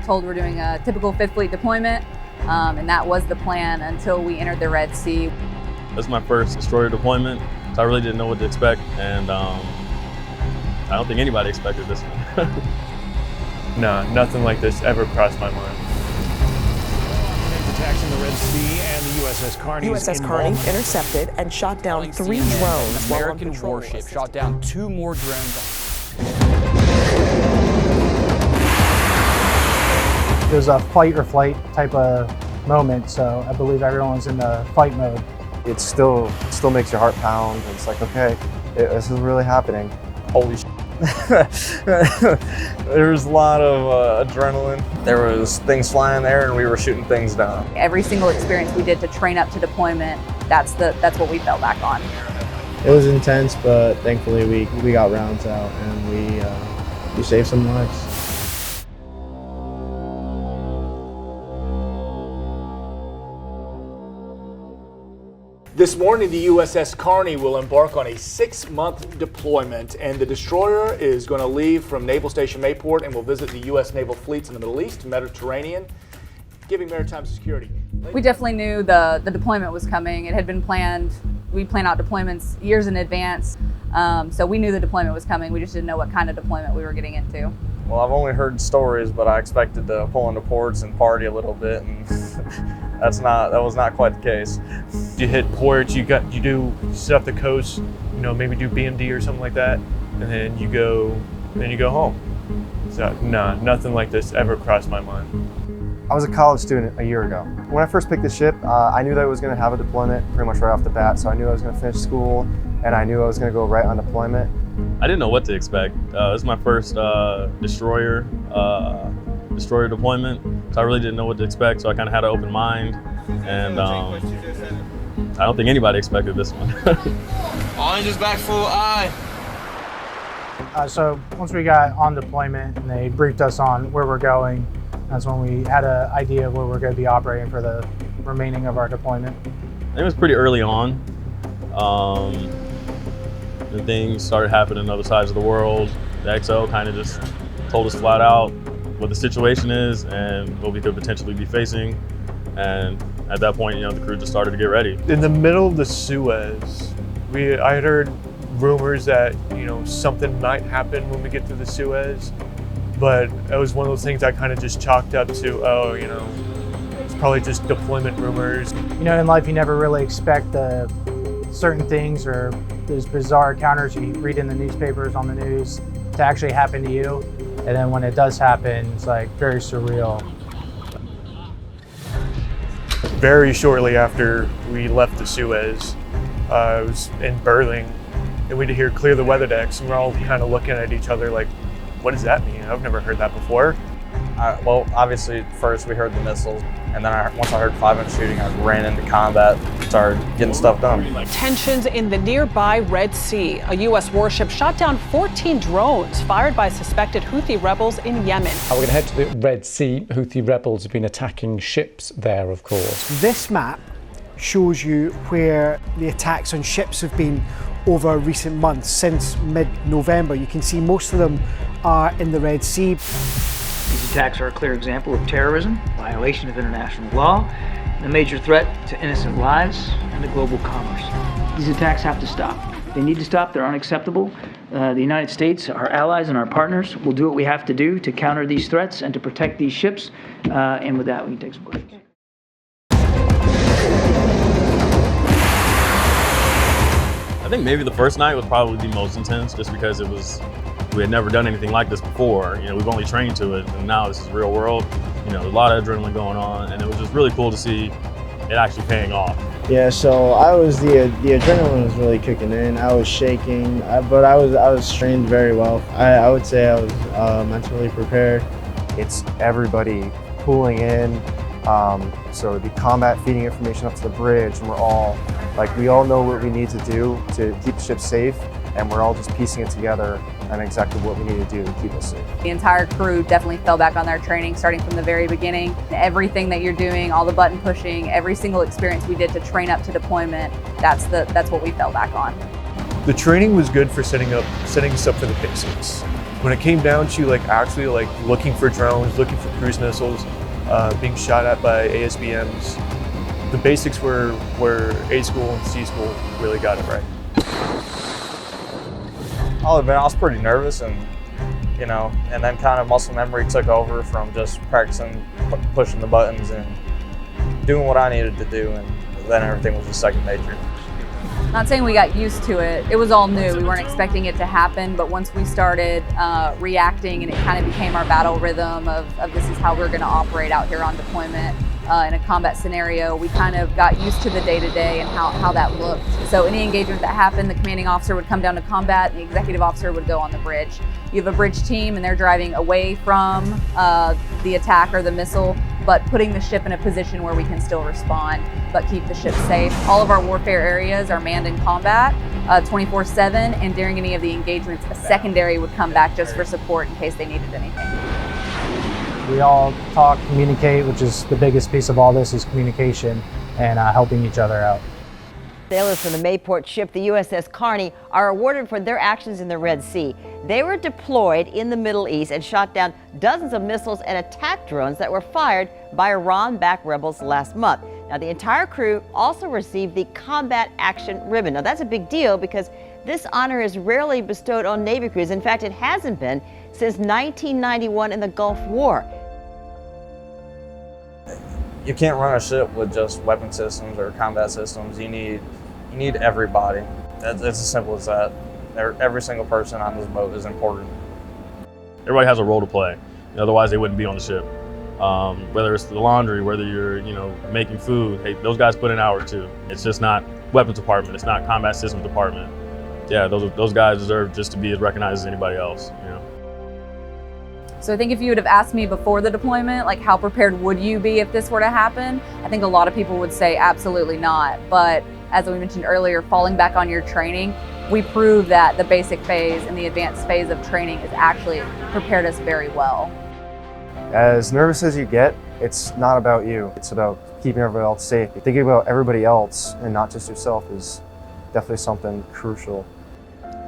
told we're doing a typical Fifth Fleet deployment, and that was the plan until we entered the Red Sea. This is my first destroyer deployment, so I really didn't know what to expect, and I don't think anybody expected this one. No, nothing like this ever crossed my mind. Attacks in the Red Sea and the USS Carney. USS Carney intercepted and shot down 3 drones. American warship shot down 2 more drones. It was a fight or flight type of moment, so I believe everyone's in the fight mode. It still makes your heart pound. It's like, okay, this is really happening. Holy shit. There was a lot of adrenaline. There was things flying there and we were shooting things down. Every single experience we did to train up to deployment, that's what we fell back on. It was intense, but thankfully we got rounds out and we saved some lives. This morning, the USS Carney will embark on a 6-month deployment, and the destroyer is going to leave from Naval Station Mayport and will visit the U.S. naval fleets in the Middle East, Mediterranean, giving maritime security. We definitely knew the deployment was coming. It had been planned. We plan out deployments years in advance, so we knew the deployment was coming. We just didn't know what kind of deployment we were getting into. Well, I've only heard stories, but I expected to pull into ports and party a little bit, and that was not quite the case. You hit ports, you do set up the coast, maybe do BMD or something like that, and then you go home. So nah, nothing like this ever crossed my mind. I was a college student a year ago. When I first picked the ship, I knew that I was going to have a deployment pretty much right off the bat, so I knew I was going to finish school, and I knew I was going to go right on deployment. I didn't know what to expect. This is my first destroyer deployment, so I really didn't know what to expect, so I kind of had an open mind, and I don't think anybody expected this one. Orange is back full eye. So once we got on deployment and they briefed us on where we're going, that's when we had an idea of where we're going to be operating for the remaining of our deployment. It was pretty early on. And things started happening on other sides of the world. The XO kind of just told us flat out what the situation is and what we could potentially be facing. And at that point, the crew just started to get ready. In the middle of the Suez, I had heard rumors that, something might happen when we get to the Suez, but it was one of those things I kind of just chalked up to, it's probably just deployment rumors. In life you never really expect certain things or those bizarre encounters you read in the newspapers, on the news, to actually happen to you. And then when it does happen, it's like very surreal. Very shortly after we left the Suez, I was in berthing, and we'd hear clear the weather decks, and we're all kind of looking at each other like, what does that mean? I've never heard that before. Well, obviously, first we heard the missiles, and then once I heard 5-inch shooting, I ran into combat, started getting stuff done. Tensions in the nearby Red Sea. A U.S. warship shot down 14 drones fired by suspected Houthi rebels in Yemen. We're going to head to the Red Sea. Houthi rebels have been attacking ships there, of course. This map shows you where the attacks on ships have been over recent months, since mid-November. You can see most of them are in the Red Sea. These attacks are a clear example of terrorism, violation of international law, and a major threat to innocent lives and to global commerce. These attacks have to stop. They need to stop. They're unacceptable. The United States, our allies and our partners, will do what we have to do to counter these threats and to protect these ships. And with that, we can take some questions. I think maybe the first night was probably the most intense, just because we had never done anything like this before. We've only trained to it, and now this is real world. There's a lot of adrenaline going on, and it was just really cool to see it actually paying off. Yeah, so the adrenaline was really kicking in. I was shaking, but I was trained very well. I would say I was mentally prepared. It's everybody pulling in. So the combat feeding information up to the bridge, and we all know what we need to do to keep the ship safe, and we're all just piecing it together and exactly what we need to do to keep us safe. The entire crew definitely fell back on their training, starting from the very beginning. Everything that you're doing, all the button pushing, every single experience we did to train up to deployment, that's what we fell back on. The training was good for setting us up for the basics. when it came down to actually looking for drones, looking for cruise missiles, being shot at by ASBMs, the basics were where A school and C school really got it right. I'll admit I was pretty nervous, and and then kind of muscle memory took over from just practicing pushing the buttons and doing what I needed to do, and then everything was just second nature. Not saying we got used to it. It was all new. We weren't expecting it to happen, but once we started reacting, and it kind of became our battle rhythm of this is how we're going to operate out here on deployment in a combat scenario, we kind of got used to the day-to-day and how that looked. So any engagement that happened, the commanding officer would come down to combat, and the executive officer would go on the bridge. You have a bridge team, and they're driving away from the attack or the missile, but putting the ship in a position where we can still respond, but keep the ship safe. All of our warfare areas are manned in combat 24/7, and during any of the engagements, a secondary would come back just for support in case they needed anything. We all talk, communicate, which is the biggest piece of all this is communication and helping each other out. Sailors from the Mayport ship, the USS Carney, are awarded for their actions in the Red Sea. They were deployed in the Middle East and shot down dozens of missiles and attack drones that were fired by Iran-backed rebels last month. Now, the entire crew also received the Combat Action Ribbon. Now, that's a big deal because this honor is rarely bestowed on Navy crews. In fact, it hasn't been since 1991 in the Gulf War. You can't run a ship with just weapon systems or combat systems. You need everybody. It's as simple as that. Every single person on this boat is important. Everybody has a role to play. Otherwise, they wouldn't be on the ship. Whether it's the laundry, whether you're making food, hey, those guys put in an hour too. It's just not weapons department. It's not combat systems department. Yeah, those guys deserve just to be as recognized as anybody else. So I think if you would have asked me before the deployment, like how prepared would you be if this were to happen? I think a lot of people would say absolutely not. But as we mentioned earlier, falling back on your training, we proved that the basic phase and the advanced phase of training has actually prepared us very well. As nervous as you get, it's not about you. It's about keeping everybody else safe. Thinking about everybody else and not just yourself is definitely something crucial.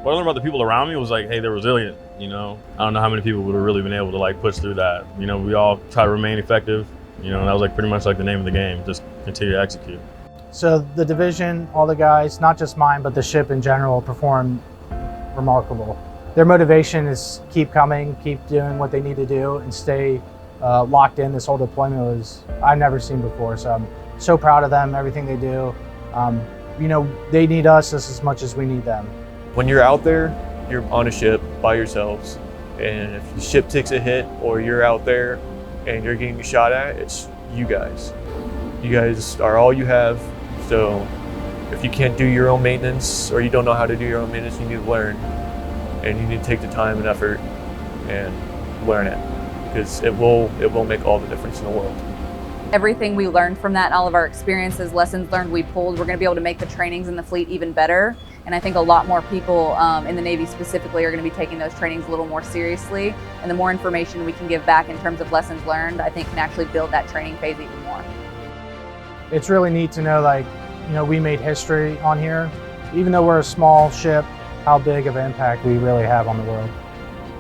What I learned about the people around me was hey, they're resilient. I don't know how many people would have really been able to push through that. We all try to remain effective. And that was pretty much the name of the game. Just continue to execute. So the division, all the guys, not just mine, but the ship in general, performed remarkable. Their motivation is keep coming, keep doing what they need to do, and stay locked in. This whole deployment was I've never seen before. So I'm so proud of them, everything they do. They need us just as much as we need them. When you're out there, you're on a ship by yourselves, and if the ship takes a hit or you're out there and you're getting shot at, it's you guys. You guys are all you have. So if you can't do your own maintenance or you don't know how to do your own maintenance, you need to learn, and you need to take the time and effort and learn it, because it will make all the difference in the world. Everything we learned from that and all of our experiences, lessons learned we pulled, we're going to be able to make the trainings in the fleet even better. And I think a lot more people in the Navy specifically are going to be taking those trainings a little more seriously. And the more information we can give back in terms of lessons learned, I think can actually build that training phase even more. It's really neat to know, we made history on here. Even though we're a small ship, how big of an impact we really have on the world.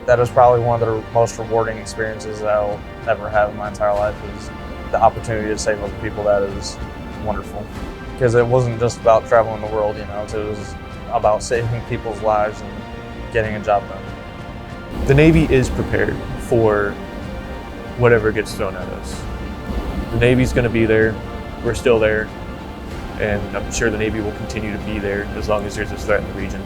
That is probably one of the most rewarding experiences that I'll ever have in my entire life, is the opportunity to save other people. That is wonderful. Because it wasn't just about traveling the world, it was about saving people's lives and getting a job done. The Navy is prepared for whatever gets thrown at us. The Navy's going to be there. We're still there. And I'm sure the Navy will continue to be there as long as there's a threat in the region.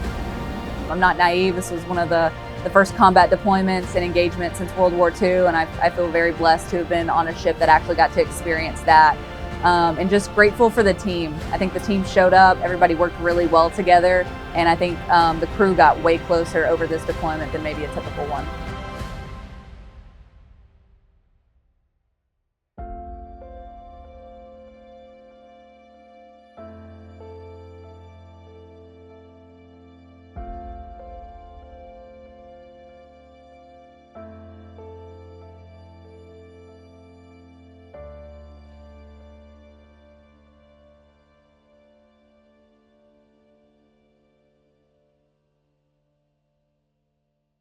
I'm not naive. This was one of the first combat deployments and engagements since World War II, and I feel very blessed to have been on a ship that actually got to experience that. And just grateful for the team. I think the team showed up, everybody worked really well together, and I think the crew got way closer over this deployment than maybe a typical one.